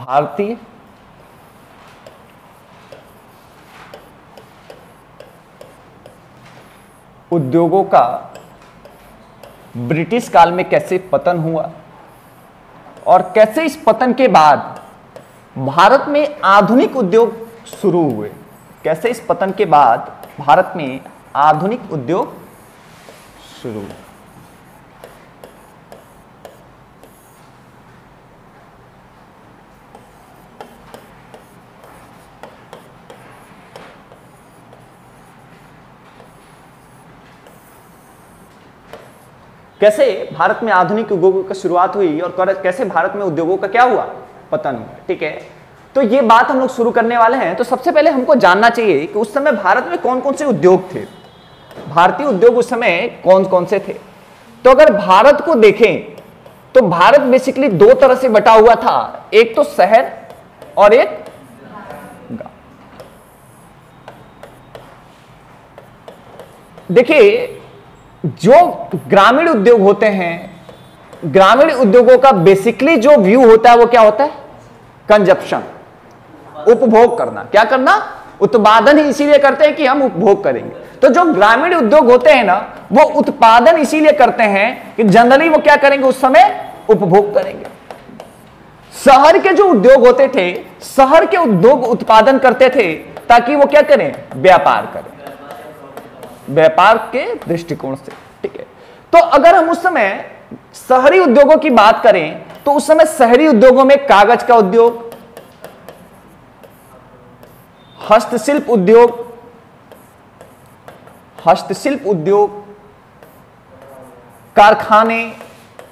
भारतीय उद्योगों का ब्रिटिश काल में कैसे पतन हुआ और कैसे इस पतन के बाद भारत में आधुनिक उद्योग शुरू हुए। कैसे इस पतन के बाद भारत में आधुनिक उद्योग शुरू हुए। कैसे भारत में आधुनिक उद्योगों की शुरुआत हुई और कैसे भारत में उद्योगों का क्या हुआ, पतन हुआ। ठीक है, तो ये बात हम लोग शुरू करने वाले हैं। तो सबसे पहले हमको जानना चाहिए कि उस समय भारत में कौन कौन से उद्योग थे, भारतीय उद्योग उस समय कौन कौन से थे। तो अगर भारत को देखें तो भारत बेसिकली दो तरह से बटा हुआ था, एक तो शहर और एक गांव। देखिए, जो ग्रामीण उद्योग होते हैं, ग्रामीण उद्योगों का बेसिकली जो व्यू होता है वो क्या होता है, कंजप्शन, उपभोग करना। क्या करना, उत्पादन ही इसीलिए करते हैं कि हम उपभोग करेंगे। तो जो ग्रामीण उद्योग होते हैं ना, वो उत्पादन इसीलिए करते हैं कि जनरली वो क्या करेंगे, उस समय उपभोग करेंगे। शहर के जो उद्योग होते थे, शहर के उद्योग उत्पादन करते थे ताकि वो क्या करें, व्यापार करें, व्यापार के दृष्टिकोण से। ठीक है, तो अगर हम उस समय शहरी उद्योगों की बात करें तो उस समय शहरी उद्योगों में कागज का उद्योग, हस्तशिल्प उद्योग, कारखाने,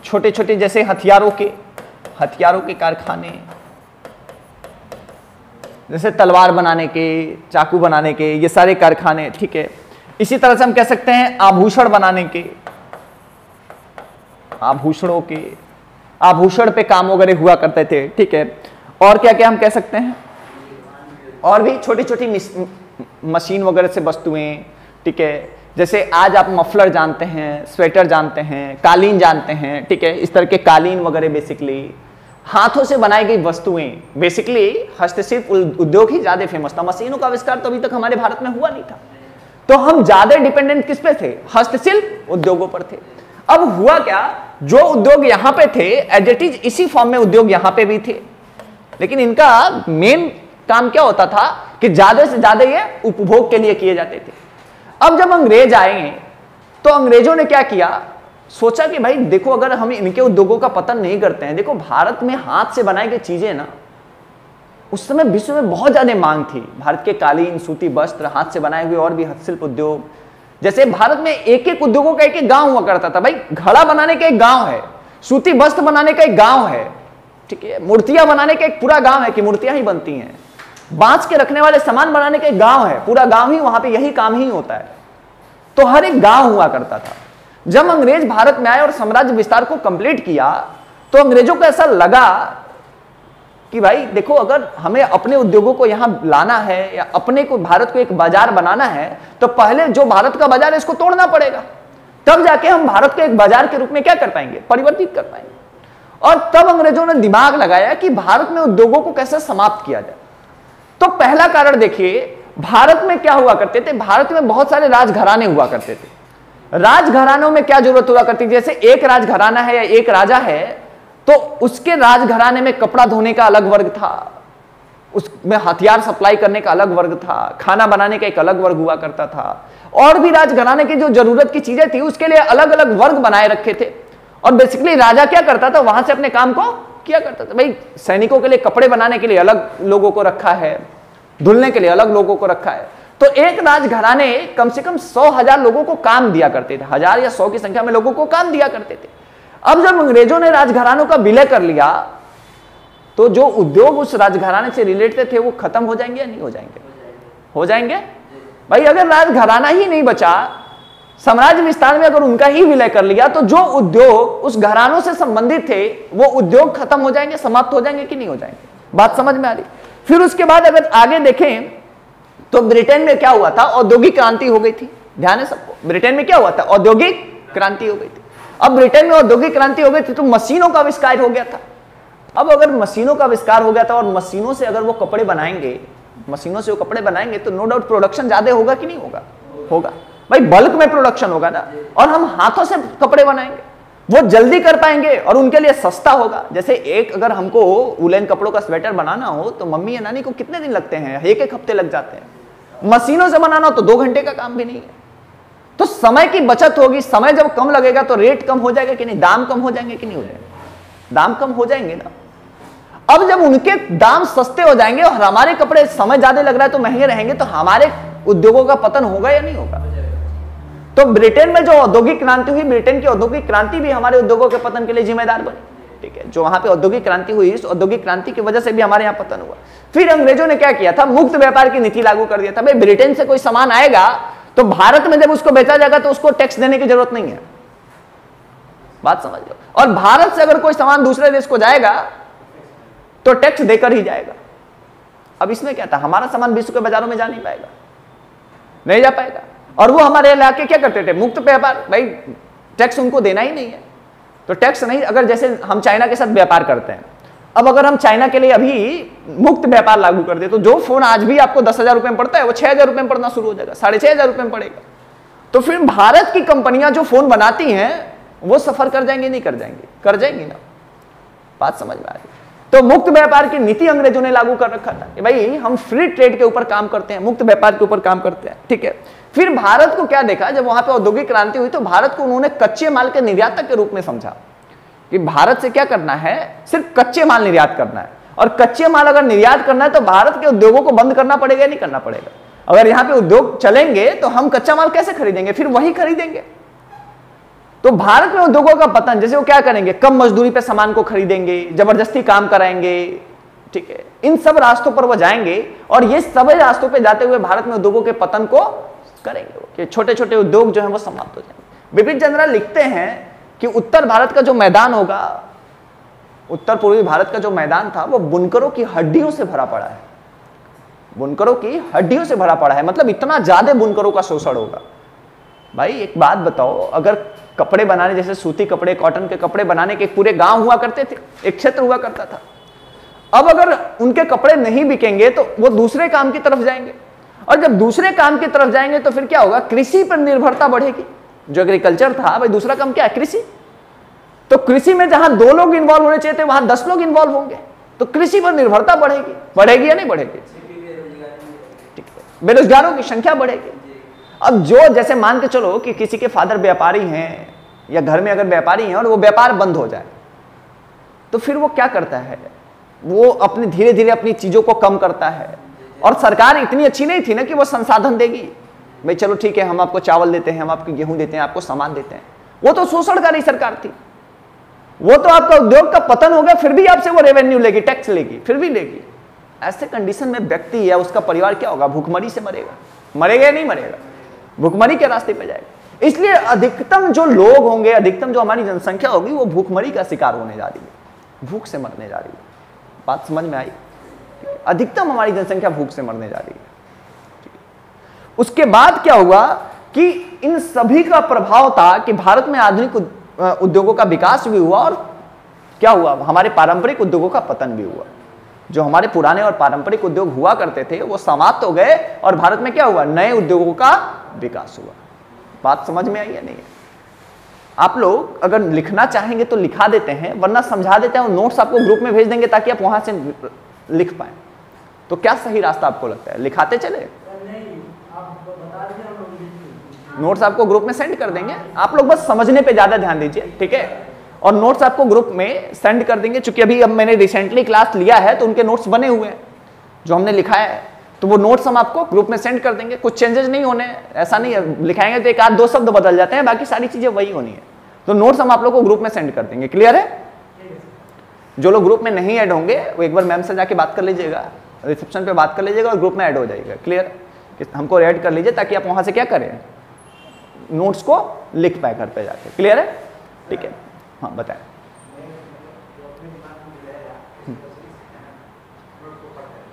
छोटे छोटे जैसे हथियारों के कारखाने, जैसे तलवार बनाने के, चाकू बनाने के, ये सारे कारखाने। ठीक है, इसी तरह से हम कह सकते हैं आभूषण बनाने के, आभूषण पे काम वगैरह हुआ करते थे। ठीक है, और क्या क्या हम कह सकते हैं, और भी छोटी छोटी मशीन वगैरह से वस्तुएं। ठीक है, जैसे आज आप मफलर जानते हैं, स्वेटर जानते हैं, कालीन जानते हैं। ठीक है, इस तरह के कालीन वगैरह बेसिकली हाथों से बनाई गई वस्तुएं। बेसिकली हस्तशिल्प उद्योग ही ज्यादा फेमस था। मशीनों का आविष्कार तो अभी तक हमारे भारत में हुआ नहीं था, तो हम ज्यादा डिपेंडेंट किस पे थे, हस्तशिल्प उद्योगों पर थे। अब हुआ क्या, जो उद्योग यहां पे थे एज इट इज इसी फॉर्म में उद्योग यहां पे भी थे, लेकिन इनका मेन काम क्या होता था कि ज्यादा से ज्यादा ये उपभोग के लिए किए जाते थे। अब जब अंग्रेज आए तो अंग्रेजों ने क्या किया, सोचा कि भाई देखो, अगर हम इनके उद्योगों का पतन नहीं करते हैं, देखो भारत में हाथ से बनाई गई चीजें ना, उस समय विश्व में बहुत ज्यादा मांग थी। भारत के कालीन, सूती वस्त्र, हाथ से बनाए हुए और भी हस्तशिल्प उद्योग। जैसे भारत में एक एक उद्योगों का एक एक गांव हुआ करता था। भाई घड़ा बनाने का एक गांव है, सूती वस्त्र बनाने का एक गांव है। ठीक है, मूर्तियां बनाने का एक पूरा गांव है कि मूर्तियां ही बनती हैं। बांस के रखने वाले सामान बनाने का एक गांव है, पूरा गांव ही वहां पे यही काम ही होता है। तो हर एक गांव हुआ करता था। जब अंग्रेज भारत में आए और साम्राज्य विस्तार को कंप्लीट किया तो अंग्रेजों को ऐसा लगा कि भाई देखो, अगर हमें अपने उद्योगों को यहां लाना है या अपने को भारत को एक बाजार बनाना है तो पहले जो भारत का बाजार है इसको तोड़ना पड़ेगा, तब जाके हम भारत को एक बाजार के रूप में क्या कर पाएंगे, परिवर्तित कर पाएंगे। और तब अंग्रेजों ने दिमाग लगाया कि भारत में उद्योगों को कैसे समाप्त किया जाए। तो पहला कारण देखिए, भारत में क्या हुआ करते थे, भारत में बहुत सारे राजघराने हुआ करते थे। राजघरानों में क्या जरूरत हुआ करती थी, जैसे एक राजघराना है या एक राजा है तो उसके राजघराने में कपड़ा धोने का अलग वर्ग था, उसमें हथियार सप्लाई करने का अलग वर्ग था, खाना बनाने का एक अलग वर्ग हुआ करता था, और भी राजघराने की जो जरूरत की चीजें थी उसके लिए अलग अलग वर्ग बनाए रखे थे। और बेसिकली राजा क्या करता था, वहां से अपने काम को किया करता था। भाई सैनिकों के लिए कपड़े बनाने के लिए अलग लोगों को रखा है, धुलने के लिए अलग लोगों को रखा है। तो एक राजघराने कम से कम 100,000 लोगों को काम दिया करते थे, 1000 या 100 की संख्या में लोगों को काम दिया करते थे। अब जब अंग्रेजों ने राजघरानों का विलय कर लिया तो जो उद्योग उस राजघराने से रिलेटेड थे वो खत्म हो जाएंगे या नहीं हो जाएंगे, हो जाएंगे। भाई अगर राजघराना ही नहीं बचा, साम्राज्य विस्तार में अगर उनका ही विलय कर लिया तो जो उद्योग उस घरानों से संबंधित थे वो उद्योग खत्म हो जाएंगे, समाप्त हो जाएंगे कि नहीं हो जाएंगे। बात समझ में आ रही। फिर उसके बाद अगर आगे देखें तो ब्रिटेन में क्या हुआ था, औद्योगिक क्रांति हो गई थी। ध्यान है सबको, ब्रिटेन में क्या हुआ था, औद्योगिक क्रांति हो गई थी। अब ब्रिटेन में औद्योगिक क्रांति हो गई थी तो मशीनों का आविष्कार हो गया था। अब अगर मशीनों का आविष्कार हो गया था और मशीनों से अगर वो कपड़े बनाएंगे, मशीनों से वो कपड़े बनाएंगे तो नो डाउट प्रोडक्शन ज्यादा होगा कि नहीं होगा? होगा भाई, बल्क में प्रोडक्शन होगा ना। और हम हाथों से कपड़े बनाएंगे, वो जल्दी कर पाएंगे और उनके लिए सस्ता होगा। जैसे एक अगर हमको उलेन कपड़ों का स्वेटर बनाना हो तो मम्मी या नानी को कितने दिन लगते हैं? एक हफ्ते लग जाते हैं। मशीनों से बनाना हो तो 2 घंटे का काम भी नहीं है। तो समय की बचत होगी। समय जब कम लगेगा तो रेट कम हो जाएगा कि नहीं? दाम कम हो जाएंगे कि नहीं हो जाएंगे? दाम कम हो जाएंगे ना। अब जब उनके दाम सस्ते हो जाएंगे और हमारे कपड़े समय ज्यादा लग रहा है तो महंगे रहेंगे, तो हमारे उद्योगों का पतन होगा या नहीं होगा? तो ब्रिटेन में जो औद्योगिक क्रांति हुई, ब्रिटेन की औद्योगिक क्रांति भी हमारे उद्योगों के पतन के लिए जिम्मेदार बनी। ठीक है, जो वहां पे औद्योगिक क्रांति हुई, इस औद्योगिक क्रांति की वजह से भी हमारे यहाँ पतन हुआ। फिर अंग्रेजों ने क्या किया था? मुक्त व्यापार की नीति लागू कर दिया था। भाई ब्रिटेन से कोई सामान आएगा तो भारत में जब उसको बेचा जाएगा तो उसको टैक्स देने की जरूरत नहीं है। बात समझ लो। और भारत से अगर कोई सामान दूसरे देश को जाएगा तो टैक्स देकर ही जाएगा। अब इसमें क्या था? हमारा सामान विश्व के बाजारों में जा नहीं पाएगा, नहीं जा पाएगा। और वो हमारे इलाके क्या करते थे? मुक्त व्यापार। भाई टैक्स उनको देना ही नहीं है तो टैक्स नहीं। अगर जैसे हम चाइना के साथ व्यापार करते हैं, अब अगर हम चाइना के लिए अभी मुक्त व्यापार लागू कर दे तो जो फोन आज भी आपको 10,000 रुपए में पड़ता है वो 6,000 रुपए में पड़ना शुरू हो जाएगा, 6,500 रुपए में पड़ेगा। तो फिर भारत की कंपनियां जो फोन बनाती हैं वो सफर कर जाएंगे नहीं कर जाएंगी? कर जाएंगी ना। बात समझ में आ रही? तो मुक्त व्यापार की नीति अंग्रेजों ने लागू कर रखा था कि भाई हम फ्री ट्रेड के ऊपर काम करते हैं, मुक्त व्यापार के ऊपर काम करते हैं। ठीक है। फिर भारत को क्या देखा? जब वहां पे औद्योगिक क्रांति हुई तो भारत को उन्होंने कच्चे माल के निर्यातक के रूप में समझा कि भारत से क्या करना है? सिर्फ कच्चे माल निर्यात करना है। और कच्चे माल अगर निर्यात करना है तो भारत के उद्योगों को बंद करना पड़ेगा, नहीं करना पड़ेगा? अगर यहां पे उद्योग चलेंगे तो हम कच्चा माल कैसे खरीदेंगे? फिर वही खरीदेंगे। तो भारत में उद्योगों का पतन, जैसे वो क्या करेंगे? कम मजदूरी पे सामान को खरीदेंगे, जबरदस्ती काम कराएंगे। ठीक है, इन सब रास्तों पर वो जाएंगे और ये सब रास्तों पे जाते हुए भारत में उद्योगों के पतन को करेंगे कि छोटे छोटे उद्योग जो है वो समाप्त हो जाएंगे। बिपिन चंद्रा लिखते हैं कि उत्तर भारत का जो मैदान होगा, उत्तर पूर्वी भारत का जो मैदान था वो बुनकरों की हड्डियों से भरा पड़ा है। बुनकरों की हड्डियों से भरा पड़ा है, मतलब इतना ज्यादा बुनकरों का शोषण होगा। भाई एक बात बताओ, अगर कपड़े बनाने, जैसे सूती कपड़े, कॉटन के कपड़े बनाने के पूरे गांव हुआ करते थे, एक क्षेत्र हुआ करता था। अब अगर उनके कपड़े नहीं बिकेंगे तो वो दूसरे काम की तरफ जाएंगे, और जब दूसरे काम की तरफ जाएंगे तो फिर क्या होगा? कृषि पर निर्भरता बढ़ेगी। जो एग्रीकल्चर था, भाई दूसरा काम क्या है? कृषि। तो कृषि में जहां 2 लोग इन्वॉल्व होने चाहिए थे वहां 10 लोग इन्वॉल्व होंगे, तो कृषि पर निर्भरता बढ़ेगी। बढ़ेगी या नहीं बढ़ेगी? ठीक है, बेरोजगारों की संख्या बढ़ेगी। अब जो जैसे मान के चलो कि किसी के फादर व्यापारी हैं या घर में अगर व्यापारी हैं और वो व्यापार बंद हो जाए तो फिर वो क्या करता है? वो अपने धीरे धीरे अपनी चीजों को कम करता है। और सरकार इतनी अच्छी नहीं थी ना कि वो संसाधन देगी, भाई चलो ठीक है हम आपको चावल देते हैं, हम आपको गेहूं देते हैं, आपको सामान देते हैं। वो तो शोषणकारी सरकार थी। वो तो आपका उद्योग का पतन हो गया फिर भी आपसे वो रेवेन्यू लेगी, टैक्स लेगी, फिर भी लेगी। ऐसे कंडीशन में व्यक्ति या उसका परिवार क्या होगा? भूखमरी से मरेगा। मरेगा या नहीं मरेगा? भूखमरी के रास्ते पे जाएगा। इसलिए अधिकतम जो लोग होंगे, अधिकतम जो हमारी जनसंख्या होगी वो भूखमरी का शिकार होने जा रही है, भूख से मरने जा रही है। बात समझ में आई? अधिकतम हमारी जनसंख्या भूख से मरने जा रही है। उसके बाद क्या हुआ कि इन सभी का प्रभाव था कि भारत में आधुनिक उद्योगों का विकास भी हुआ और क्या हुआ? हमारे पारंपरिक उद्योगों का पतन भी हुआ। जो हमारे पुराने और पारंपरिक उद्योग हुआ करते थे वो समाप्त हो गए और भारत में क्या हुआ? नए उद्योगों का विकास हुआ। बात समझ में आई या नहीं? आप लोग अगर लिखना चाहेंगे तो लिखा देते हैं, वरना समझा देते हैं और नोट्स आपको ग्रुप में भेज देंगे ताकि आप वहां से लिख पाए। तो क्या सही रास्ता आपको लगता है? लिखाते चले? नोट्स आपको ग्रुप में सेंड कर देंगे, आप लोग बस समझने पे ज्यादा ध्यान दीजिए। ठीक है, और नोट्स आपको ग्रुप में सेंड कर देंगे। चूंकि अभी अब मैंने रिसेंटली क्लास लिया है तो उनके नोट्स बने हुए हैं जो हमने लिखाया है, तो वो नोट्स हम आपको ग्रुप में सेंड कर देंगे। कुछ चेंजेस नहीं होने, ऐसा नहीं है लिखाएंगे तो 1-2 शब्द बदल जाते हैं, बाकी सारी चीजें वही होनी है। तो नोट्स हम आप लोग को ग्रुप में सेंड कर देंगे। क्लियर है? जो लोग ग्रुप में नहीं ऐड होंगे वो एक बार मैम से जाके बात कर लीजिएगा, रिसेप्शन पे बात कर लीजिएगा और ग्रुप में ऐड हो जाएगा। क्लियर? हमको ऐड कर लीजिए ताकि आप वहां से क्या करें? नोट्स को लिख पाए घर पे जाके। क्लियर है? ठीक है, हाँ बताएं।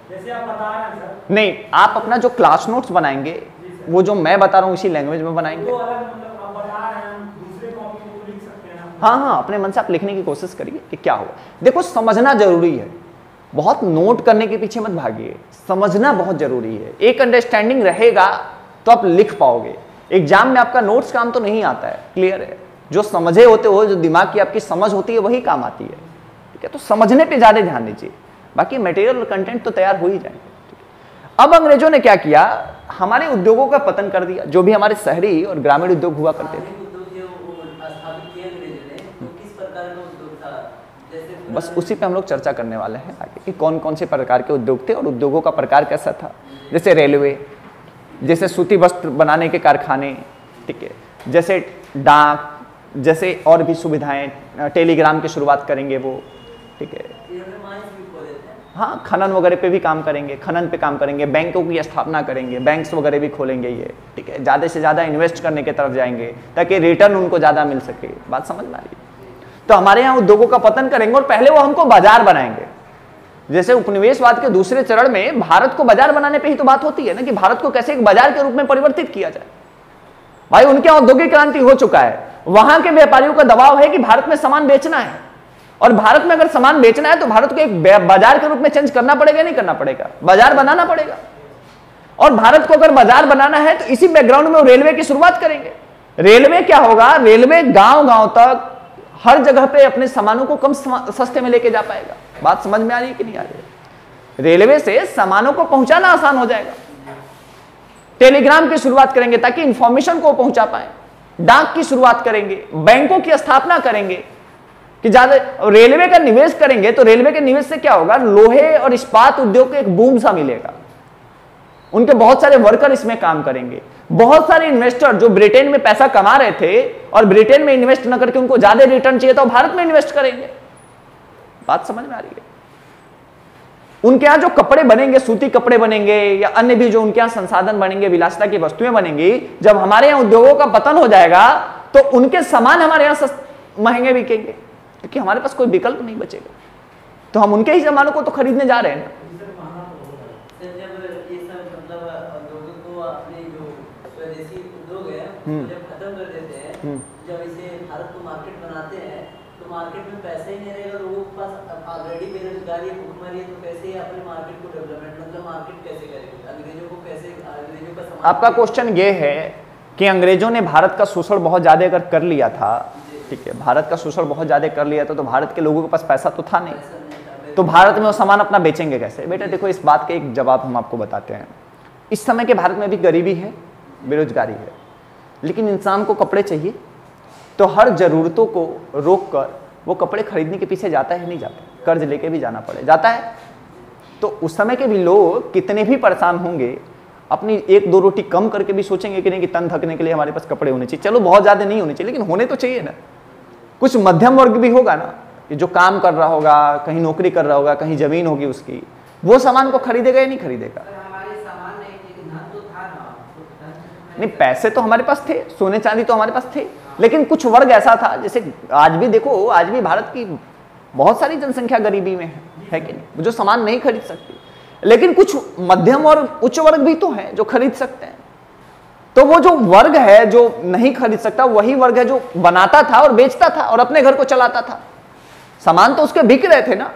जैसे आप बता रहे हैं सर, नहीं, आप अपना जो क्लास नोट्स बनाएंगे वो जो मैं बता रहा हूँ इसी लैंग्वेज में बनाएंगे। तो अगर मतलब आप बता रहे हैं दूसरे कॉपी को लिख सकते हैं ना? हाँ हाँ, अपने मन से आप लिखने की कोशिश करिए कि क्या हुआ। देखो समझना जरूरी है, बहुत नोट करने के पीछे मत भागिए, समझना बहुत जरूरी है। एक अंडरस्टैंडिंग रहेगा तो आप लिख पाओगे। एग्जाम में आपका नोट्स काम तो नहीं आता है, क्लियर है। जो समझे होते हो, जो दिमाग की आपकी समझ होती है वही काम आती है, ठीक है। तो समझने पे ज्यादा ध्यान दीजिए, बाकी मटेरियल और कंटेंट तो तैयार हो ही जाएंगे। अब अंग्रेजों ने क्या किया, हमारे उद्योगों का पतन कर दिया, जो भी हमारे शहरी और ग्रामीण उद्योग हुआ करते थे। बस उसी पे हम लोग चर्चा करने वाले हैं आगे कि कौन कौन से प्रकार के उद्योग थे और उद्योगों का प्रकार कैसा था। जैसे रेलवे, जैसे सूती वस्त्र बनाने के कारखाने, ठीक है, जैसे डाक, जैसे और भी सुविधाएं, टेलीग्राम की शुरुआत करेंगे वो, ठीक है। हाँ, खनन वगैरह पे भी काम करेंगे, खनन पे काम करेंगे, बैंकों की स्थापना करेंगे, बैंक्स वगैरह भी खोलेंगे ये, ठीक है। ज़्यादा से ज़्यादा इन्वेस्ट करने की तरफ जाएंगे ताकि रिटर्न उनको ज़्यादा मिल सके। बात समझ में आ रही है? तो हमारे यहाँ उद्योगों का पतन करेंगे और पहले वो हमको बाजार बनाएंगे। जैसे उपनिवेशवाद के दूसरे चरण में भारत को बाजार बनाने पे ही तो बात होती है ना, कि भारत को कैसे एक बाजार के रूप में परिवर्तित किया जाए। भाई उनके औद्योगिक क्रांति हो चुका है, वहां के व्यापारियों का दबाव है कि भारत में सामान बेचना है, और भारत में अगर सामान बेचना है तो भारत को एक बाजार के रूप में चेंज करना पड़ेगा, नहीं करना पड़ेगा, बाजार बनाना पड़ेगा। और भारत को अगर बाजार बनाना है तो इसी बैकग्राउंड में वो रेलवे की शुरुआत करेंगे। रेलवे क्या होगा, रेलवे गांव गांव तक हर जगह पे अपने सामानों को कम सस्ते में लेके जा पाएगा। बात समझ में आ रही है कि नहीं आ रही है? रेलवे से सामानों को पहुंचाना आसान हो जाएगा। टेलीग्राम की शुरुआत करेंगे ताकि इंफॉर्मेशन को पहुंचा पाए, डाक की शुरुआत करेंगे, बैंकों की स्थापना करेंगे कि ज्यादा रेलवे का निवेश करेंगे। तो रेलवे के निवेश से क्या होगा, लोहे और इस्पात उद्योग को एक बूम सा मिलेगा, उनके बहुत सारे वर्कर इसमें काम करेंगे। बहुत सारे इन्वेस्टर जो ब्रिटेन में पैसा कमा रहे थे और ब्रिटेन में इन्वेस्ट न करके उनको ज्यादा रिटर्न चाहिए तो भारत में इन्वेस्ट करेंगे। बात समझ में आ रही है? उनके यहां जो कपड़े बनेंगे, सूती कपड़े बनेंगे या अन्य भी जो उनके यहां संसाधन बनेंगे, विलासिता की वस्तुएं बनेंगी, जब हमारे यहां उद्योगों का पतन हो जाएगा तो उनके सामान हमारे यहां महंगे बिकेंगे, क्योंकि हमारे पास कोई विकल्प नहीं बचेगा। तो हम उनके ही सामानों को तो खरीदने जा रहे हैं ना। जब खत्म कर देते हैं, जब इसे भारत को मार्केट बनाते हैं तो मार्केट में पैसा ही नहीं रहेगा, लोगों के पास ऑलरेडी बेरोजगारी है, भूखमरी है, तो कैसे अपने मार्केट को डेवलपमेंट, मतलब मार्केट कैसे करेंगे, अंग्रेजों को कैसे, अंग्रेजों का सामान। आपका क्वेश्चन ये है कि अंग्रेजों ने भारत का शोषण बहुत ज्यादा अगर कर लिया था, ठीक है, भारत का शोषण बहुत ज्यादा कर लिया था तो भारत के लोगों के पास पैसा तो था नहीं, तो भारत में वो सामान अपना बेचेंगे कैसे? बेटा देखो, इस बात का एक जवाब हम आपको बताते हैं। इस समय के भारत में भी गरीबी है, बेरोजगारी है, लेकिन इंसान को कपड़े चाहिए, तो हर जरूरतों को रोक कर वो कपड़े खरीदने के पीछे जाता है, नहीं जाता, कर्ज लेके भी जाना पड़े, जाता है। तो उस समय के भी लोग कितने भी परेशान होंगे, अपनी एक दो रोटी कम करके भी सोचेंगे कि नहीं, कि तन ढकने के लिए हमारे पास कपड़े होने चाहिए। चलो बहुत ज्यादा नहीं होने चाहिए, लेकिन होने तो चाहिए ना। कुछ मध्यम वर्ग भी होगा ना, कि जो काम कर रहा होगा, कहीं नौकरी कर रहा होगा, कहीं जमीन होगी उसकी, वो सामान को खरीदेगा या नहीं खरीदेगा? नहीं, पैसे तो हमारे पास थे, सोने चांदी तो हमारे पास थे, लेकिन कुछ वर्ग ऐसा था, जैसे आज भी देखो, आज भी भारत की बहुत सारी जनसंख्या गरीबी में है कि नहीं, जो सामान नहीं खरीद सकती, लेकिन कुछ मध्यम और उच्च वर्ग भी तो हैं जो खरीद सकते हैं। तो वो जो वर्ग है जो नहीं खरीद सकता, वही वर्ग है जो बनाता था और बेचता था और अपने घर को चलाता था। सामान तो उसके बिक रहे थे ना।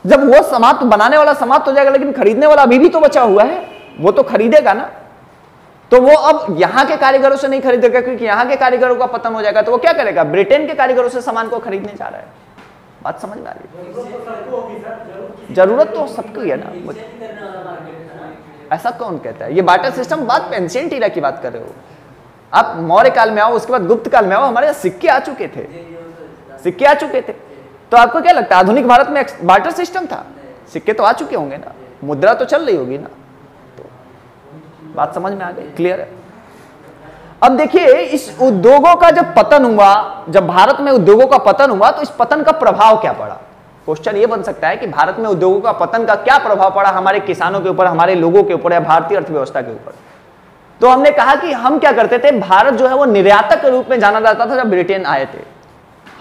जब वो समाप्त, बनाने वाला समाप्त हो जाएगा, लेकिन खरीदने वाला अभी भी तो बचा हुआ है, वो तो खरीदेगा ना। तो वो अब यहाँ के कारीगरों से नहीं खरीदेगा, क्योंकि यहाँ के कारीगरों का पतन हो जाएगा, तो वो क्या करेगा, ब्रिटेन के कारीगरों से सामान को खरीदने जा रहा है। बात समझ में आ रही है? जरूरत तो सबकी है ना, ऐसा कौन कहता है? ये बार्टर सिस्टम, बात एंशिएंट इरा की बात कर रहे हो आप। मौर्य काल में आओ, उसके बाद गुप्त काल में आओ, हमारे यहाँ सिक्के आ चुके थे, सिक्के आ चुके थे। तो आपको क्या लगता है आधुनिक भारत में बार्टर सिस्टम था? सिक्के तो आ चुके होंगे ना, मुद्रा तो चल रही होगी ना। तो बात समझ में आ गई, क्लियर है? अब देखिए, इस उद्योगों का जब पतन हुआ, जब भारत में उद्योगों का पतन हुआ, तो इस पतन का प्रभाव क्या पड़ा? क्वेश्चन ये बन सकता है कि भारत में उद्योगों का पतन का क्या प्रभाव पड़ा हमारे किसानों के ऊपर, हमारे लोगों के ऊपर या भारतीय अर्थव्यवस्था के ऊपर। तो हमने कहा कि हम क्या करते थे, भारत जो है वो निर्यातक के रूप में जाना जाता था जब ब्रिटेन आए थे।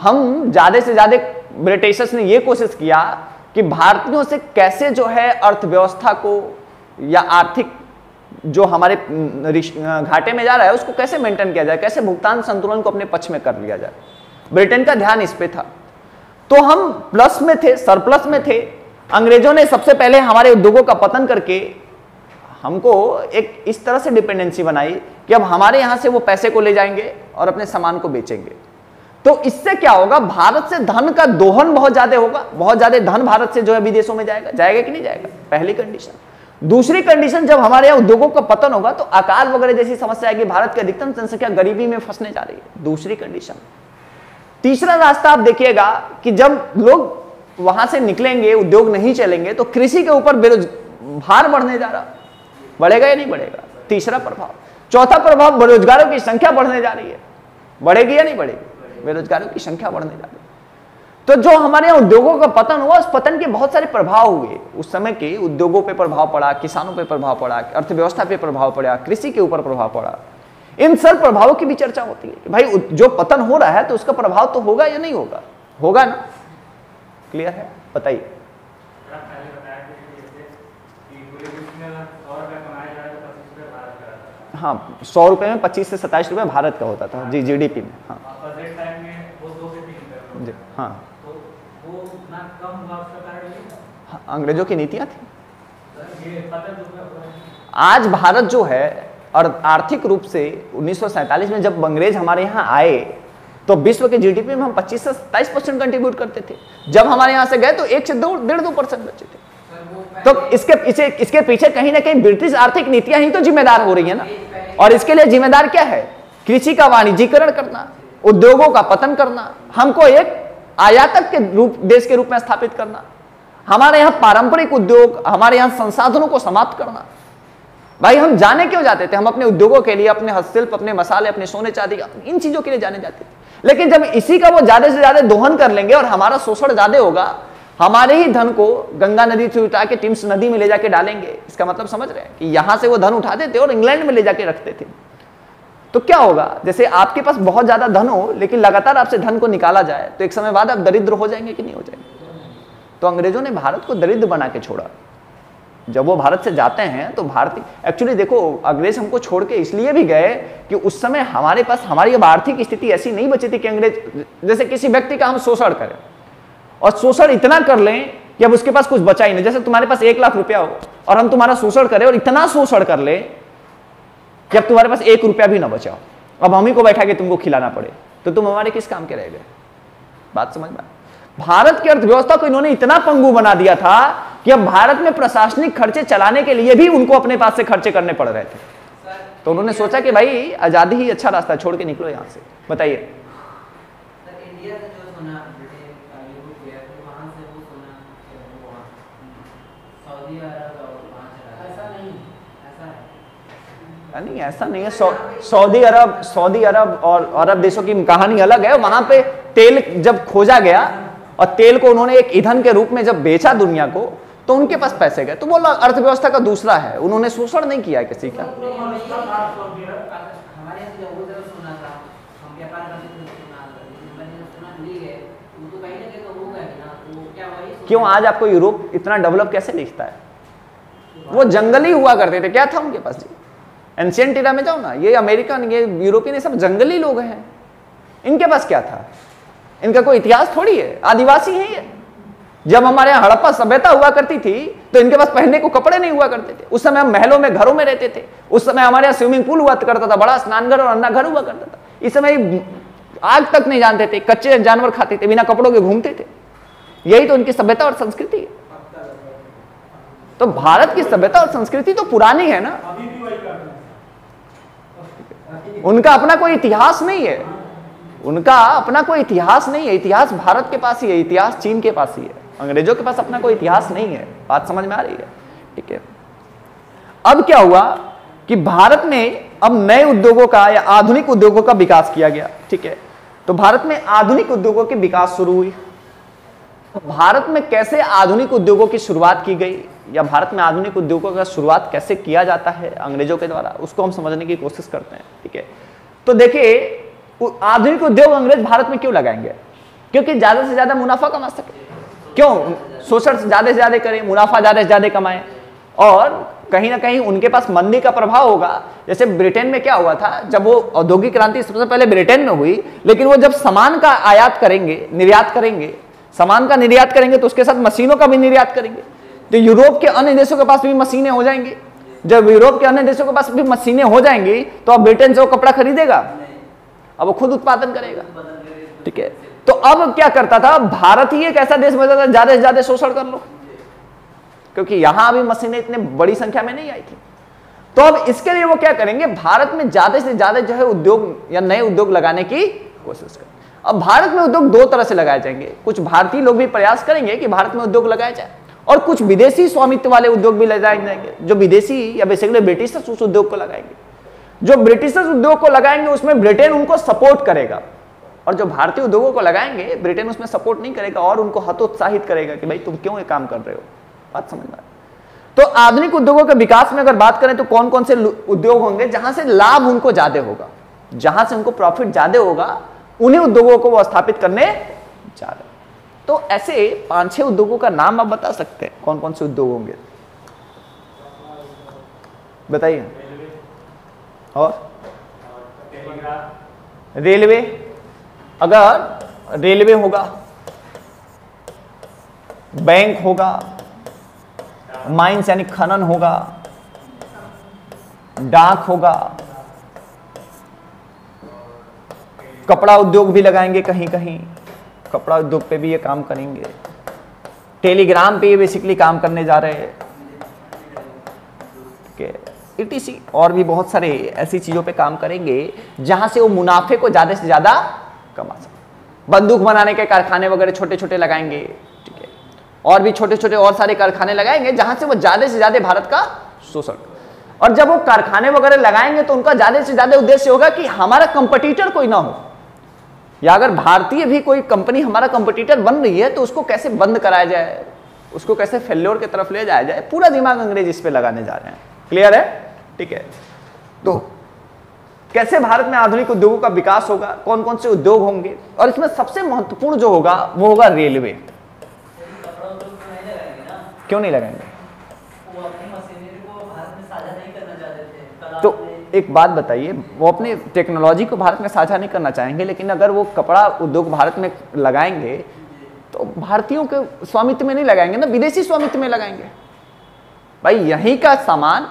हम ज्यादा से ज्यादा ब्रिटिशर्स ने ये कोशिश किया कि भारतीयों से कैसे जो है अर्थव्यवस्था को या आर्थिक जो हमारे घाटे में जा रहा है उसको कैसे मेंटेन किया जाए, कैसे भुगतान संतुलन को अपने पक्ष में कर लिया जाए। ब्रिटेन का ध्यान इस पे था। तो हम प्लस में थे, सरप्लस में थे। अंग्रेजों ने सबसे पहले हमारे उद्योगों का पतन करके हमको एक इस तरह से डिपेंडेंसी बनाई कि अब हमारे यहां से वो पैसे को ले जाएंगे और अपने सामान को बेचेंगे। तो इससे क्या होगा, भारत से धन का दोहन बहुत ज्यादा होगा, बहुत ज्यादा धन भारत से जो है विदेशों में जाएगा, जाएगा कि नहीं जाएगा, पहली कंडीशन। दूसरी कंडीशन, जब हमारे यहाँ उद्योगों का पतन होगा तो अकाल वगैरह जैसी समस्या आएगी, भारत की अधिकतम जनसंख्या गरीबी में फंसने जा रही है, दूसरी कंडीशन। तीसरा रास्ता आप देखिएगा कि जब लोग वहां से निकलेंगे, उद्योग नहीं चलेंगे, तो कृषि के ऊपर भार बढ़ने जा रहा, बढ़ेगा या नहीं बढ़ेगा, तीसरा प्रभाव। चौथा प्रभाव, बेरोजगारों की संख्या बढ़ने जा रही है, बढ़ेगी या नहीं बढ़ेगी, बेरोजगारों की संख्या बढ़ने जा रही है। तो जो हमारे यहाँ उद्योगों का पतन हुआ, उस पतन के बहुत सारे प्रभाव हुए। उस समय के उद्योगों पे प्रभाव पड़ा, किसानों पे प्रभाव पड़ा, अर्थव्यवस्था पे प्रभाव पड़ा, कृषि के ऊपर प्रभाव पड़ा। इन सब प्रभावों की भी चर्चा होती है। भाई जो पतन हो रहा है तो उसका प्रभाव तो होगा या नहीं होगा, होगा ना, क्लियर है, बताइए। हाँ, 100 रुपए में 25 से 27 रुपए भारत का होता था जी, जीडीपी में। हाँ जी, हाँ, अंग्रेजों की नीतियां थी। आज भारत जो है और आर्थिक रूप से 1947 में जब अंग्रेज हमारे यहाँ आए तो विश्व के जीडीपी में हम 25 से 27% कंट्रीब्यूट करते थे। जब हमारे यहाँ से गए तो 1 से 1.5% बचे थे। तो इसके पीछे कहीं ना कहीं ब्रिटिश आर्थिक नीतियां ही तो जिम्मेदार हो रही है ना। और इसके लिए जिम्मेदार क्या है, कृषि का वाणिज्यीकरण करना, उद्योगों का पतन करना, हमको एक आयातक के रूप, देश के रूप में स्थापित करना, हमारे यहाँ पारंपरिक उद्योग, हमारे यहाँ संसाधनों को समाप्त करना। भाई हम जाने क्यों जाते थे, हम अपने उद्योगों के लिए, अपने हस्तशिल्प, अपने मसाले, अपने सोने चांदी, इन चीजों के लिए जाने जाते थे। लेकिन जब इसी का वो ज्यादा से ज्यादा दोहन कर लेंगे और हमारा शोषण ज्यादा होगा, हमारे ही धन को गंगा नदी से उठा के टिम्स नदी में ले जाके डालेंगे। इसका मतलब समझ रहे हैं कि यहां से वो धन उठाते थे और इंग्लैंड में ले जाके रखते थे। तो क्या होगा, जैसे आपके पास बहुत ज्यादा धन हो लेकिन लगातार आपसे धन को निकाला जाए तो एक समय बाद आप दरिद्र हो जाएंगे कि नहीं हो जाएंगे। तो अंग्रेजों ने भारत को दरिद्र बना के छोड़ा। जब वो भारत से जाते हैं तो भारतीय, एक्चुअली देखो, अंग्रेज हमको छोड़ के इसलिए भी गए कि उस समय हमारे पास, हमारी अब आर्थिक स्थिति ऐसी नहीं बची थी कि अंग्रेज जैसे किसी व्यक्ति का हम शोषण करें और शोषण इतना कर लें कि अब उसके पास कुछ बचा ही नहीं। जैसे तुम्हारे पास 1 लाख रुपया हो और हम तुम्हारा शोषण करें और इतना शोषण कर ले कि अब तुम्हारे पास 1 रुपया भी ना बचा, अब हम ही को बैठा के तुमको खिलाना पड़े, तो तुम हमारे किस काम के रह गए। बात समझ में। भारत की अर्थव्यवस्था को इन्होंने इतना पंगु बना दिया था कि अब भारत में प्रशासनिक खर्चे चलाने के लिए भी उनको अपने पास से खर्चे करने पड़ रहे थे। तो उन्होंने सोचा कि भाई आजादी ही अच्छा रास्ता, छोड़ के निकलो यहां से। बताइए। नहीं, ऐसा नहीं है। सऊदी अरब और अरब देशों की कहानी अलग है। वहां पे तेल जब खोजा गया और तेल को उन्होंने एक ईंधन के रूप में जब बेचा दुनिया को, तो उनके पास पैसे गए। तो वो अर्थव्यवस्था का दूसरा है, उन्होंने शोषण नहीं किया किसी का। क्यों आज आपको यूरोप इतना डेवलप कैसे दिखता है? वो जंगली हुआ करते थे। क्या था उनके पास जी? एंशिएंट एरा में जाओ ना, ये अमेरिकन, ये यूरोपियन, ये सब जंगली लोग हैं। इनके पास क्या था? इनका कोई इतिहास थोड़ी है, आदिवासी हैं ये। जब हमारे यहाँ हड़प्पा सभ्यता हुआ करती थी तो इनके पास पहनने को कपड़े नहीं हुआ करते थे। उस समय हम महलों में, घरों में रहते थे। उस समय हमारे यहाँ स्विमिंग पूल हुआ करता था, बड़ा स्नानघर और अन्ना घर हुआ करता था। इस समय आग तक नहीं जानते थे, कच्चे जानवर खाते थे, बिना कपड़ों के घूमते थे। यही तो उनकी सभ्यता और संस्कृति है। तो भारत की सभ्यता और संस्कृति तो पुरानी है ना, उनका अपना कोई इतिहास नहीं है। उनका अपना कोई इतिहास नहीं है। इतिहास भारत के पास ही है, इतिहास चीन के पास ही है। अंग्रेजों के पास अपना कोई इतिहास नहीं है। बात समझ में आ रही है? ठीक है। अब क्या हुआ कि भारत में अब नए उद्योगों का या आधुनिक उद्योगों का विकास किया गया। ठीक है। तो भारत में आधुनिक उद्योगों की विकास शुरू हुई। भारत में कैसे आधुनिक उद्योगों की शुरुआत की गई या भारत में आधुनिक उद्योगों का शुरुआत कैसे किया जाता है अंग्रेजों के द्वारा, उसको हम समझने की कोशिश करते हैं। ठीक है। तो देखिए, आधुनिक उद्योग अंग्रेज भारत में क्यों लगाएंगे? क्योंकि ज्यादा से ज्यादा मुनाफा कमा सके। क्यों? शोषण ज्यादा से ज्यादा करें, मुनाफा ज्यादा से ज्यादा कमाएं और कहीं ना कहीं उनके पास मंदी का प्रभाव होगा। जैसे ब्रिटेन में क्या हुआ था, जब वो औद्योगिक क्रांति सबसे पहले ब्रिटेन में हुई, लेकिन वो जब सामान का आयात करेंगे, निर्यात करेंगे, सामान का निर्यात करेंगे तो उसके साथ मशीनों का भी निर्यात करेंगे, तो यूरोप के अन्य देशों के पास भी मशीनें हो जाएंगी। जब यूरोप के अन्य देशों के पास भी मशीनें हो जाएंगी तो अब ब्रिटेन से वो कपड़ा खरीदेगा, अब वो खुद उत्पादन करेगा। ठीक है, तो अब क्या करता था, भारत ही एक ऐसा देश बचा था ज्यादा से ज्यादा शोषण कर लो, क्योंकि यहां अभी मशीनें इतने बड़ी संख्या में नहीं आई थी। तो अब इसके लिए वो क्या करेंगे, भारत में ज्यादा से ज्यादा जो है उद्योग या नए उद्योग लगाने की कोशिश करें। अब भारत में उद्योग दो तरह से लगाए जाएंगे, कुछ भारतीय लोग भी प्रयास करेंगे कि भारत में उद्योग लगाए जाए, और कुछ विदेशी स्वामित्व वाले उद्योग भी लगाए जाएंगे, जो विदेशी या बेसिकली ब्रिटिशर्स उस उद्योग को लगाएंगे। जो ब्रिटिशर्स उद्योग को लगाएंगे उसमें ब्रिटेन उनको सपोर्ट करेगा, और जो भारतीय उद्योगों को लगाएंगे ब्रिटेन उसमें सपोर्ट नहीं करेगा और उनको हतोत्साहित करेगा कि भाई तुम क्यों ये काम कर रहे हो। बात समझ में आए? तो आधुनिक उद्योगों के विकास में अगर बात करें तो कौन कौन से उद्योग होंगे जहां से लाभ उनको ज्यादा होगा, जहां से उनको प्रॉफिट ज्यादा होगा, उन्हीं उद्योगों को वो स्थापित करने जा रहे हैं। तो ऐसे 5-6 उद्योगों का नाम आप बता सकते हैं, कौन कौन से उद्योग होंगे, बताइए। और रेलवे, अगर रेलवे होगा, बैंक होगा, माइंस यानी खनन होगा, डाक होगा, कपड़ा उद्योग भी लगाएंगे, कहीं कहीं कपड़ा उद्योग पे भी ये काम करेंगे, टेलीग्राम पे ये बेसिकली काम करने जा रहे हैं, ETC और भी बहुत सारे ऐसी चीजों पे काम करेंगे जहां से वो मुनाफे को ज्यादा से ज्यादा कमा सके। बंदूक बनाने के कारखाने वगैरह छोटे छोटे लगाएंगे, ठीक है, और भी छोटे छोटे और सारे कारखाने लगाएंगे जहां से वो ज्यादा से ज्यादा भारत का शोषण। और जब वो कारखाने वगैरह लगाएंगे तो उनका ज्यादा से ज्यादा उद्देश्य होगा कि हमारा कंपटीटर कोई ना हो, या अगर भारतीय भी कोई कंपनी हमारा कंपटीटर बन रही है तो उसको कैसे बंद कराया जाए, उसको कैसे फेल्योर की तरफ ले जाया जाए, पूरा दिमाग अंग्रेज इस पे लगाने जा रहे हैं। क्लियर है? ठीक है, तो कैसे भारत में आधुनिक उद्योगों का विकास होगा, कौन कौन से उद्योग होंगे, और इसमें सबसे महत्वपूर्ण जो होगा वो होगा रेलवे। क्यों नहीं लगाएंगे? वो अपनी मशीनरी को भारत में साझा नहीं करना चाहते थे। तो एक बात बताइए, वो अपने टेक्नोलॉजी को भारत में साझा नहीं करना चाहेंगे, लेकिन अगर वो कपड़ा उद्योग भारत में लगाएंगे तो भारतीयों के स्वामित्व में नहीं लगाएंगे ना, विदेशी स्वामित्व में लगाएंगे। भाई यहीं का सामान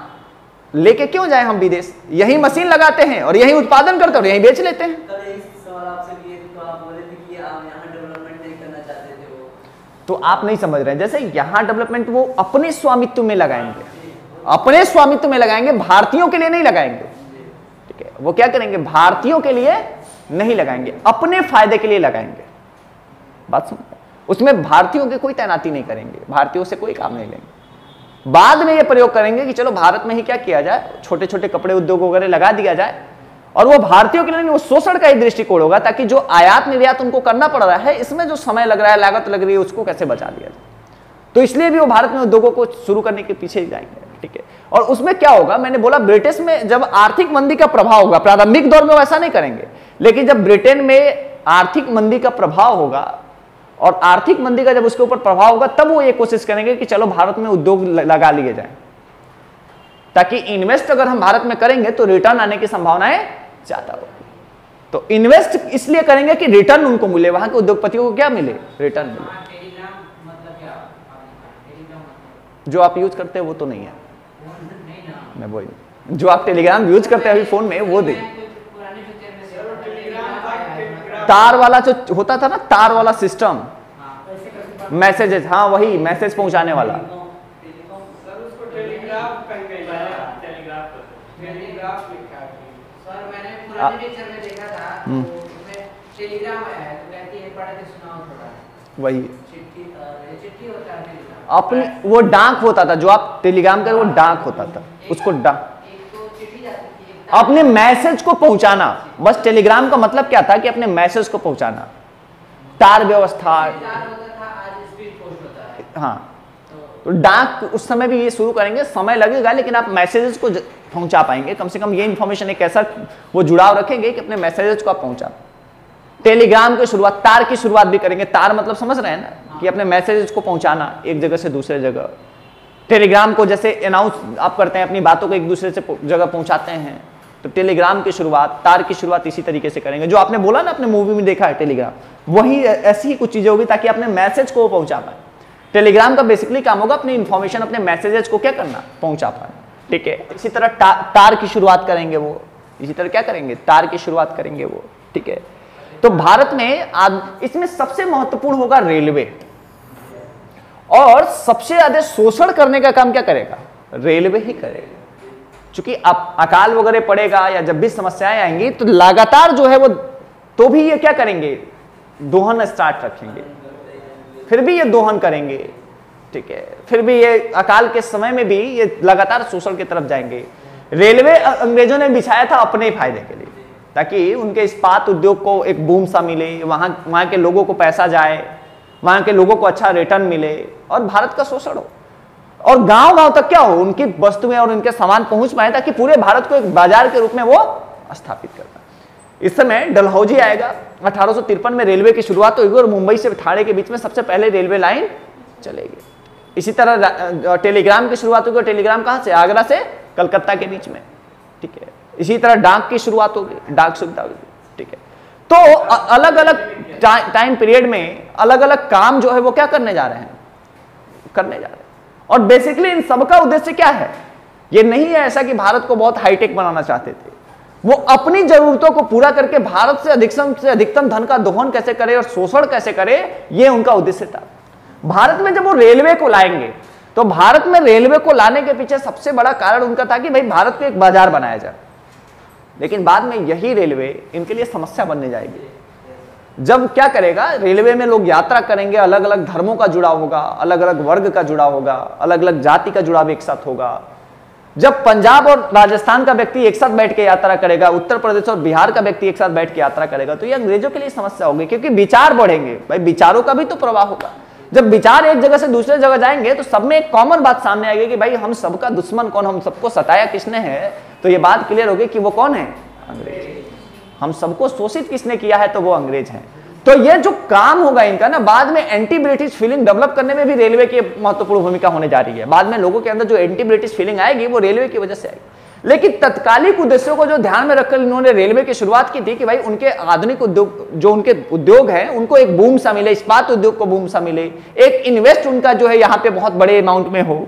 लेके क्यों जाए हम विदेश, यही मशीन लगाते हैं और यही उत्पादन करते हैं और यही बेच लेते हैं। कल एक सवाल आपसे किए तो आप बोले थे कि आप यहाँ डेवलपमेंट नहीं करना चाहते थे वो। तो आप नहीं समझ रहे हैं, जैसे यहाँ डेवलपमेंट वो अपने स्वामित्व में लगाएंगे, अपने स्वामित्व में लगाएंगे, भारतीयों के लिए नहीं लगाएंगे। ठीक है, वो क्या करेंगे, भारतीयों के लिए नहीं लगाएंगे, अपने फायदे के लिए लगाएंगे। बात समझ, उसमें भारतीयों की कोई तैनाती नहीं करेंगे, भारतीयों से कोई काम नहीं लेंगे। बाद में ये प्रयोग करेंगे कि चलो भारत में ही क्या किया जाए, छोटे छोटे कपड़े उद्योग वगैरह लगा दिया जाए, और वो भारतीयों के लिए नहीं, वो शोषण का ही दृष्टिकोण होगा, ताकि जो आयात निर्यात उनको करना पड़ रहा है, इसमें जो समय लग रहा है, लागत लग रही है, उसको कैसे बचा लिया जाए। तो इसलिए भी वो भारत में उद्योगों को शुरू करने के पीछे ही जाएंगे। ठीक है, और उसमें क्या होगा, मैंने बोला ब्रिटिश में जब आर्थिक मंदी का प्रभाव होगा, प्रारंभिक दौर में वो ऐसा नहीं करेंगे, लेकिन जब ब्रिटेन में आर्थिक मंदी का प्रभाव होगा और आर्थिक मंदी का जब उसके ऊपर प्रभाव होगा, तब वो ये कोशिश करेंगे कि चलो भारत में उद्योग लगा लिए जाए, ताकि इन्वेस्ट अगर हम भारत में करेंगे तो रिटर्न आने की संभावनाएं ज्यादा होगी। तो इन्वेस्ट इसलिए करेंगे कि रिटर्न उनको मिले, वहां के उद्योगपतियों को क्या मिले, रिटर्न मिले। जो आप यूज करते हैं वो तो नहीं है, मैं वही, जो आप टेलीग्राम यूज करते हैं अभी फोन में वो देखिए, तार वाला जो होता था ना, तार वाला सिस्टम, मैसेजेस, हाँ वही मैसेज पहुंचाने वाला। वही अपनी वो डाक होता था, जो आप टेलीग्राम कर, वो डाक होता था, उसको डाक अपने मैसेज को पहुंचाना, बस टेलीग्राम का मतलब क्या था कि अपने मैसेज को पहुंचाना, तार व्यवस्था। हाँ, तो डाक उस समय भी ये शुरू करेंगे, समय लगेगा लेकिन आप मैसेजेस को पहुंचा पाएंगे, कम से कम ये इंफॉर्मेशन एक ऐसा वो जुड़ाव रखेंगे कि अपने मैसेजेस को आप पहुंचा। टेलीग्राम की शुरुआत, तार की शुरुआत भी करेंगे, तार मतलब समझ रहे हैं ना, कि अपने मैसेजेस को पहुंचाना एक जगह से दूसरे जगह। टेलीग्राम को जैसे अनाउंस आप करते हैं, अपनी बातों को एक दूसरे से जगह पहुंचाते हैं, तो टेलीग्राम की शुरुआत, तार की शुरुआत इसी तरीके से करेंगे। जो आपने बोला ना, अपने मूवी में देखा है टेलीग्राम, वही ऐसी ही कुछ चीजें होगी ताकि अपने मैसेज को पहुंचा पाए। टेलीग्राम का बेसिकली काम होगा अपनी इंफॉर्मेशन, अपने मैसेजेस को क्या करना, पहुंचा पाए, ठीक है। इसी तरह तार की शुरुआत करेंगे वो, इसी तरह क्या करेंगे, तार की शुरुआत करेंगे वो, ठीक है। तो भारत में इसमें सबसे महत्वपूर्ण होगा रेलवे, और सबसे ज्यादा शोषण करने का काम क्या करेगा, रेलवे ही करेगा। क्योंकि अकाल वगैरह पड़ेगा या जब भी समस्याएं आएंगी तो लगातार जो है वो, तो भी ये क्या करेंगे, दोहन स्टार्ट रखेंगे, फिर भी ये दोहन करेंगे, ठीक है। फिर भी ये अकाल के समय में भी ये लगातार शोषण की तरफ जाएंगे। रेलवे अंग्रेजों ने बिछाया था अपने फायदे के लिए, ताकि उनके इस्पात उद्योग को एक बूम सा मिले, वहां के लोगों को पैसा जाए, वहां के लोगों को अच्छा रिटर्न मिले और भारत का शोषण हो, और गांव गांव तक क्या हो, उनकी वस्तुएं और उनके सामान पहुंच पाए, ताकि पूरे भारत को एक बाजार के रूप में वो स्थापित करता। इस समय डलहौजी आएगा, 1853 में रेलवे की शुरुआत होगी और मुंबई से ठाणे के बीच में सबसे पहले रेलवे लाइन चलेगी। इसी तरह टेलीग्राम की शुरुआत होगी, टेलीग्राम कहां से, आगरा से कलकत्ता के बीच में, ठीक है। इसी तरह डाक की शुरुआत होगी, डाक सुविधा होगी, ठीक है। तो अलग अलग टाइम पीरियड में अलग अलग काम जो है वो क्या करने जा रहे हैं, करने जा रहे हैं। और बेसिकली इन सबका उद्देश्य क्या है, ये नहीं है ऐसा कि भारत को बहुत हाईटेक बनाना चाहते थे, वो अपनी जरूरतों को पूरा करके भारत से अधिकतम धन का दोहन कैसे करे और शोषण कैसे करे, ये उनका उद्देश्य था। भारत में जब वो रेलवे को लाएंगे, तो भारत में रेलवे को लाने के पीछे सबसे बड़ा कारण उनका था कि भाई भारत को एक बाजार बनाया जाए। लेकिन बाद में यही रेलवे इनके लिए समस्या बनने जाएगी। जब क्या करेगा, रेलवे में लोग यात्रा करेंगे, अलग अलग धर्मों का जुड़ाव होगा, अलग अलग वर्ग का जुड़ाव होगा, अलग अलग जाति का जुड़ाव एक साथ होगा। जब पंजाब और राजस्थान का व्यक्ति एक साथ बैठ के यात्रा करेगा, उत्तर प्रदेश और बिहार का व्यक्ति एक साथ बैठ के यात्रा करेगा, तो ये अंग्रेजों के लिए समस्या होगी, क्योंकि विचार बढ़ेंगे, भाई विचारों का भी तो प्रवाह होगा। जब विचार एक जगह से दूसरे जगह जाएंगे तो सब में एक कॉमन बात सामने आएगी कि भाई हम सबका दुश्मन कौन, हम सबको सताया किसने है, तो ये बात क्लियर होगी कि वो कौन है, अंग्रेज। हम सबको शोषित किसने किया है, तो वो अंग्रेज हैं। तो ये जो काम होगा इनका ना, बाद में एंटी ब्रिटिश फीलिंग डेवलप करने में भी रेलवे की महत्वपूर्ण भूमिका होने जा रही है। बाद में लोगों के अंदर जो एंटी ब्रिटिश फीलिंग आएगी वो रेलवे की वजह से आएगी। लेकिन तत्कालिक उद्देश्यों को जो ध्यान में रखकर इन्होंने रेलवे की शुरुआत की थी कि भाई उनके आधुनिक उद्योग, जो उनके उद्योग हैं, उनको एक बूम सा मिले, इस्पात उद्योग को बूम सा मिले, एक इन्वेस्ट उनका जो है यहाँ पे बहुत बड़े अमाउंट में हो,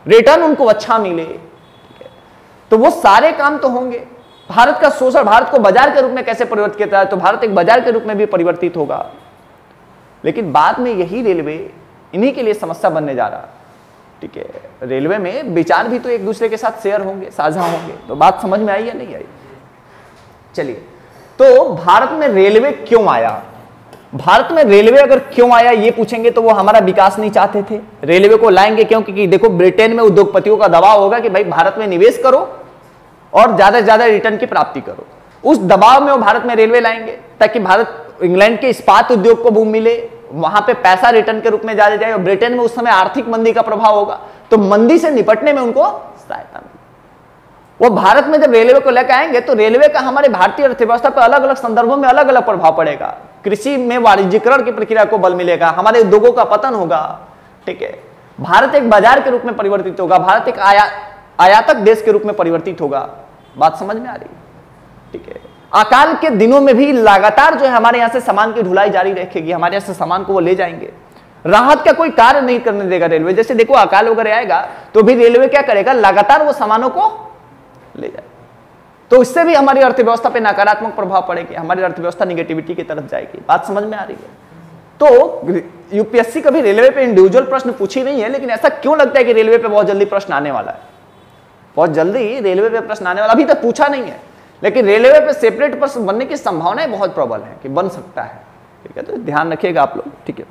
रिटर्न उनको अच्छा मिले, तो वो सारे काम तो होंगे। भारत का शोषण, भारत को बाजार के रूप में कैसे परिवर्तित किया जाए, तो भारत एक बाजार के रूप में भी परिवर्तित होगा। लेकिन बाद में यही रेलवे इन्हीं के लिए समस्या बनने जा रहा, ठीक है। रेलवे में विचार भी तो एक दूसरे के साथ शेयर होंगे, साझा होंगे। तो बात समझ में आई या नहीं आई? चलिए, तो भारत में रेलवे क्यों आया, भारत में रेलवे अगर क्यों आया ये पूछेंगे तो वो हमारा विकास नहीं चाहते थे। रेलवे को लाएंगे क्योंकि देखो ब्रिटेन में उद्योगपतियों का दबाव होगा कि भाई भारत में निवेश करो और ज्यादा से ज्यादा रिटर्न की प्राप्ति करो। उस दबाव में वो भारत में रेलवे लाएंगे ताकि भारत, इंग्लैंड के इस्पात उद्योग को बूम मिले, वहां पे पैसा रिटर्न के रूप में ज्यादा जाए। और ब्रिटेन में उस समय आर्थिक मंदी का प्रभाव होगा, तो मंदी से निपटने में उनको सहायता मिले। वो भारत में जब रेलवे को लेकर आएंगे तो रेलवे का हमारे भारतीय अर्थव्यवस्था पर अलग अलग संदर्भों में अलग अलग प्रभाव पड़ेगा। कृषि में वाणिज्यीकरण की प्रक्रिया को बल मिलेगा, हमारे उद्योगों का पतन होगा, ठीक है। भारत एक बाजार के रूप में परिवर्तित होगा, भारत एक आयातक देश के रूप में परिवर्तित होगा। बात समझ में आ रही है, ठीक है। अकाल के दिनों में भी लगातार जो है हमारे यहां से सामान की ढुलाई जारी रहेगी, हमारे यहां से सामान को वो ले जाएंगे। राहत का कोई कार्य नहीं करने देगा रेलवे। जैसे देखो अकाल वगैरह आएगा तो भी रेलवे क्या करेगा, लगातार वो सामानों को ले जाए। तो इससे भी हमारी अर्थव्यवस्था पे नकारात्मक प्रभाव पड़ेगी, हमारी अर्थव्यवस्था निगेटिविटी की तरफ जाएगी। बात समझ में आ रही है? तो यूपीएससी कभी रेलवे पे इंडिविजुअल प्रश्न पूछी नहीं है, लेकिन ऐसा क्यों लगता है कि रेलवे पे बहुत जल्दी प्रश्न आने वाला है? बहुत जल्दी रेलवे पे प्रश्न आने वाला, अभी तक पूछा नहीं है, लेकिन रेलवे पे सेपरेट प्रश्न बनने की संभावनाएं बहुत प्रबल है कि बन सकता है, ठीक है। तो ध्यान रखिएगा आप लोग, ठीक है।